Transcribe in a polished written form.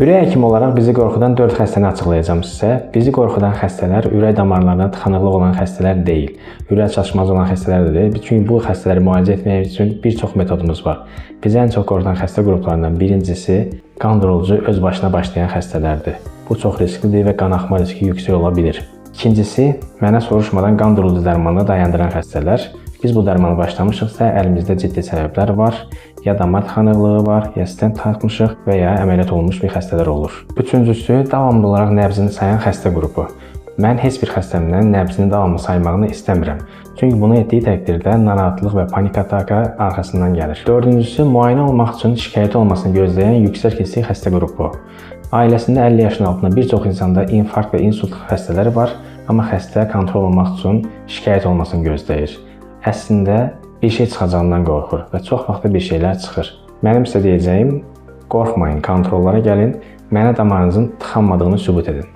Ürək həkimi olaraq bizi qorxudan 4 xəstəni açıqlayacağam sizə. Bizi qorxudan xəstələr ürək damarlarına tıxanıqlıq olan xəstələr deyil. Ürək çatışmazlığı olan xəstələr də deyil. Çünki bu xəstələri müalicə etmək üçün bir çox metodumuz var. Bizi ən çox qorxudan xəstə qruplarından birincisi qan durucu öz başına başlayan xəstələrdir. Bu çox risklidir və qan axma riski yüksək ola bilir. İkincisi, mənə soruşmadan qan durucu dərmanını dayandıran xəstələr. Biz bu dərmanı başlamışıqsa, əlimizdə ciddi səbəblər var, ya damar tıxanıqlığı var, ya stent taxmışıq və ya əməliyyat olunmuş bir xəstələr olur. Üçüncüsü, davamlı olaraq nəbzini sayan xəstə qrupu. Mən heç bir xəstəmdən nəbzini davamlı saymağını istəmirəm. Çünki bunu etdiyi təqdirdə narahatlıq və panik ataka arxasından gəlir. Dördüncüsü, müayinə olmaq üçün şikayət olmasını gözləyən yüksək riskli xəstə qrupu. Ailəsində 50 yaşın altında bir çox insanda infarkt və insult xəstələri var, amma xəstə kontrol olmaq üçün şikayət olmasını gözləyir. Əslində bir şey çıxacağından qorxur və çox vaxt bir şeylər çıxır. Mənim sizə deyəcəyim, qorxmayın, kontrollara gəlin, mənə damarınızın tıxanmadığını sübut edin.